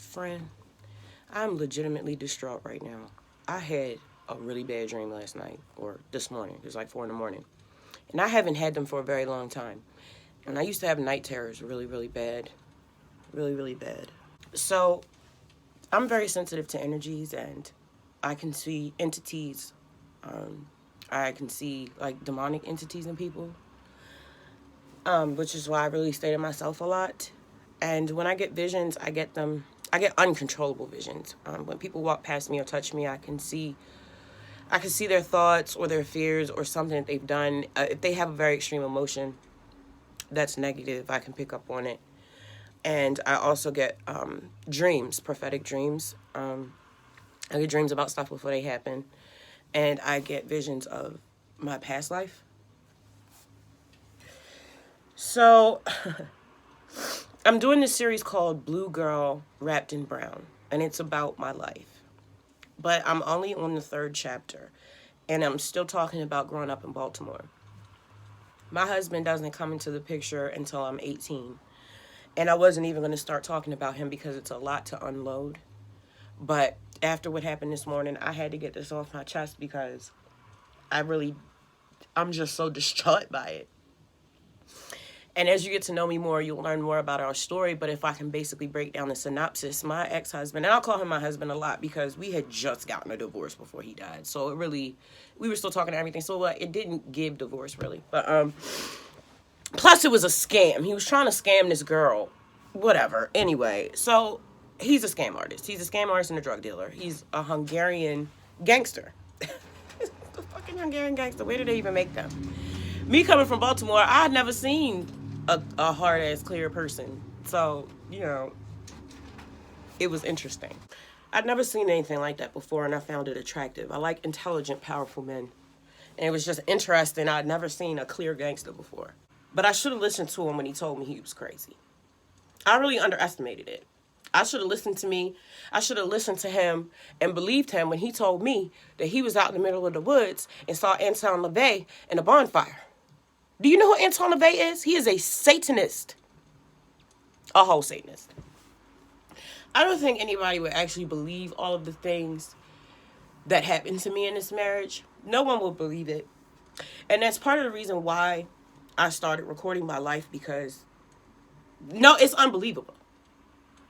Friend, I'm legitimately distraught right now. I had a really bad dream last night, or this morning. It was like 4 in the morning. And I haven't had them for a very long time. And I used to have night terrors really, really bad. Really, really bad. So I'm very sensitive to energies, and I can see entities. Um, I can see like demonic entities in people, which is why I really stay to myself a lot. And when I get visions, I get them. I get uncontrollable visions. When people walk past me or touch me, I can see their thoughts or their fears or something that they've done. If they have a very extreme emotion that's negative, I can pick up on it. And I also get dreams, prophetic dreams. I get dreams about stuff before they happen, and I get visions of my past life. So I'm doing this series called Blue Girl Wrapped in Brown, and it's about my life. But I'm only on the third chapter, and I'm still talking about growing up in Baltimore. My husband doesn't come into the picture until I'm 18, and I wasn't even going to start talking about him because it's a lot to unload. But after what happened this morning, I had to get this off my chest because I'm just so distraught by it. And as you get to know me more, you'll learn more about our story. But if I can basically break down the synopsis, my ex-husband, and I'll call him my husband a lot because we had just gotten a divorce before he died. So we were still talking and everything. So it didn't give divorce really. But plus it was a scam. He was trying to scam this girl. Whatever. Anyway, so he's a scam artist. He's a scam artist and a drug dealer. He's a Hungarian gangster. The fucking Hungarian gangster. Where did they even make them? Me coming from Baltimore, I had never seen a hard ass clear person. So, it was interesting. I'd never seen anything like that before, and I found it attractive. I like intelligent, powerful men. And it was just interesting. I'd never seen a clear gangster before. But I should have listened to him when he told me he was crazy. I really underestimated it. I should have listened to me. I should have listened to him and believed him when he told me that he was out in the middle of the woods and saw Anton LaVey in a bonfire. Do you know who Anton LaVey is? He is a Satanist. A whole Satanist. I don't think anybody would actually believe all of the things that happened to me in this marriage. No one will believe it. And that's part of the reason why I started recording my life, because no, it's unbelievable.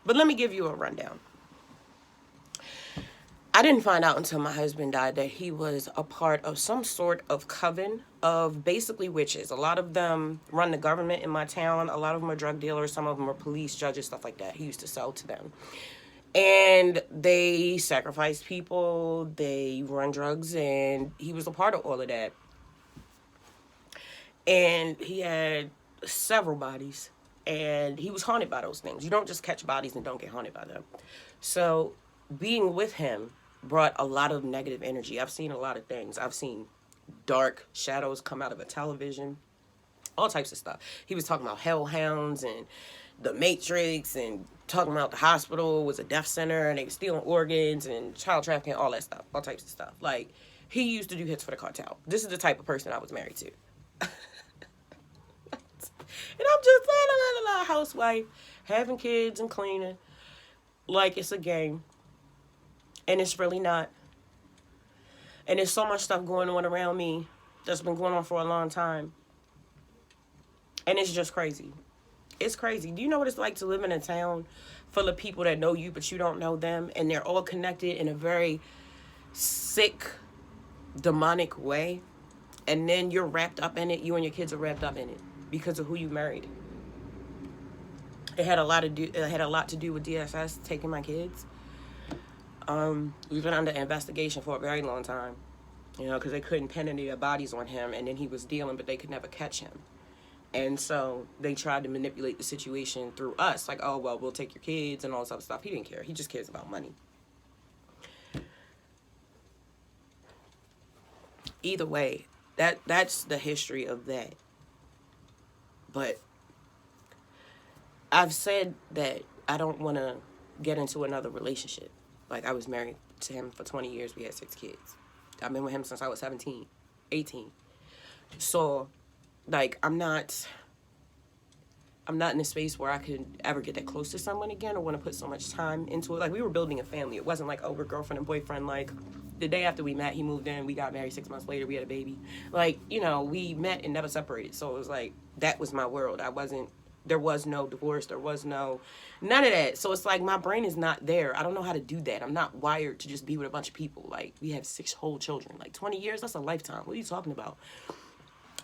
But let me give you a rundown. I didn't find out until my husband died that he was a part of some sort of coven of basically witches. A lot of them run the government in my town. A lot of them are drug dealers. Some of them are police, judges, stuff like that. He used to sell to them. And they sacrifice people. They run drugs. And he was a part of all of that. And he had several bodies. And he was haunted by those things. You don't just catch bodies and don't get haunted by them. So being with him brought a lot of negative energy. I've seen a lot of things. I've seen dark shadows come out of a television, all types of stuff. He was talking about hellhounds and the Matrix, and talking about the hospital was a death center and they were stealing organs and child trafficking, all that stuff, all types of stuff. Like, he used to do hits for the cartel. This is the type of person I was married to. And I'm just a housewife, having kids and cleaning like it's a game. And it's really not. And there's so much stuff going on around me that's been going on for a long time. And it's just crazy. It's crazy. Do you know what it's like to live in a town full of people that know you, but you don't know them? And they're all connected in a very sick, demonic way. And then you're wrapped up in it. You and your kids are wrapped up in it because of who you married. It had a lot to do with DSS taking my kids. We've been under investigation for a very long time, because they couldn't pin any of their bodies on him, and then he was dealing, but they could never catch him. And so they tried to manipulate the situation through us, like, oh, well, we'll take your kids and all this other stuff. He didn't care. He just cares about money. Either way, that's the history of that. But I've said that I don't want to get into another relationship. Like, I was married to him for 20 years. We had 6 kids. I've been with him since I was 17, 18. So, like, I'm not I'm not in a space where I could ever get that close to someone again or want to put so much time into it. Like, we were building a family. It wasn't like, oh, we're girlfriend and boyfriend. Like, the day after we met, he moved in. We got married 6 months later. We had a baby. Like, you know, we met and never separated. So it was like, that was my world. There was no divorce. There was none of that. So it's like, my brain is not there. I don't know how to do that. I'm not wired to just be with a bunch of people. Like, we have 6 whole children. Like, 20 years, that's a lifetime. What are you talking about?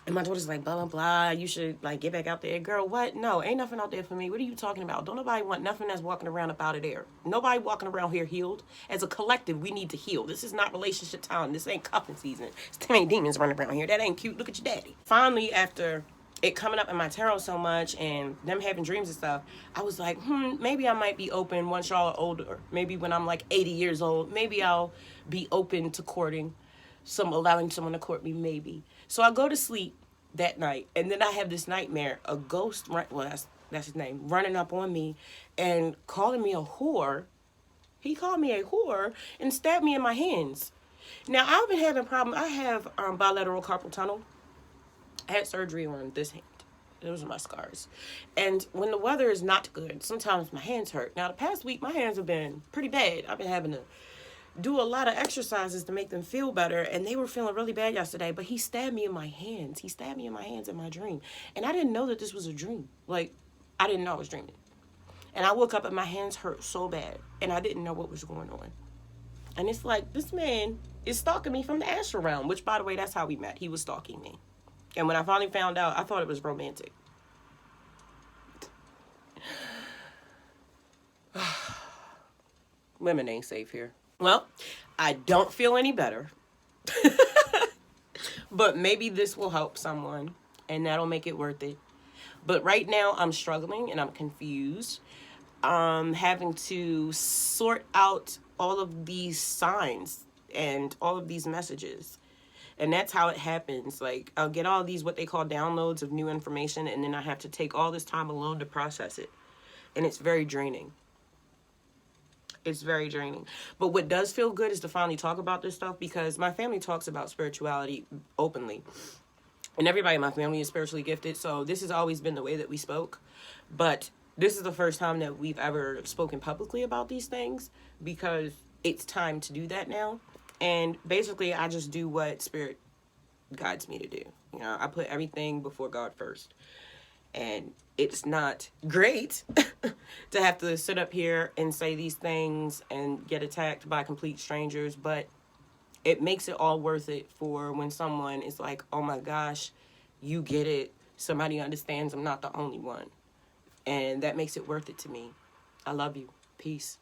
And my daughter's like, blah, blah, blah. You should, like, get back out there. Girl, what? No, ain't nothing out there for me. What are you talking about? Don't nobody want nothing that's walking around up out of there. Nobody walking around here healed. As a collective, we need to heal. This is not relationship time. This ain't cuffing season. There's too many demons running around here. That ain't cute. Look at your daddy. Finally, after it coming up in my tarot so much and them having dreams and stuff, I was like, maybe I might be open once y'all are older. Maybe when I'm like 80 years old, maybe I'll be open to allowing someone to court me, maybe. So I go to sleep that night, and then I have this nightmare, a ghost, that's his name, running up on me and calling me a whore. He called me a whore and stabbed me in my hands. Now, I've been having problems. I have bilateral carpal tunnel. I had surgery on this hand. Those are my scars. And when the weather is not good, sometimes my hands hurt. Now, the past week, my hands have been pretty bad. I've been having to do a lot of exercises to make them feel better, and they were feeling really bad yesterday, but he stabbed me in my hands. He stabbed me in my hands in my dream. And I didn't know that this was a dream. Like, I didn't know I was dreaming. And I woke up and my hands hurt so bad, and I didn't know what was going on. And it's like, this man is stalking me from the astral realm, which, by the way, that's how we met. He was stalking me. And when I finally found out, I thought it was romantic. Women ain't safe here. Well, I don't feel any better. But maybe this will help someone, and that'll make it worth it. But right now, I'm struggling, and I'm confused. Having to sort out all of these signs and all of these messages. And that's how it happens. Like, I'll get all these, what they call downloads of new information, and then I have to take all this time alone to process it. And it's very draining. It's very draining. But what does feel good is to finally talk about this stuff, because my family talks about spirituality openly. And everybody in my family is spiritually gifted, so this has always been the way that we spoke. But this is the first time that we've ever spoken publicly about these things, because it's time to do that now. And basically, I just do what Spirit guides me to do. You know, I put everything before God first. And it's not great to have to sit up here and say these things and get attacked by complete strangers, but it makes it all worth it for when someone is like, oh my gosh, you get it. Somebody understands I'm not the only one. And that makes it worth it to me. I love you. Peace.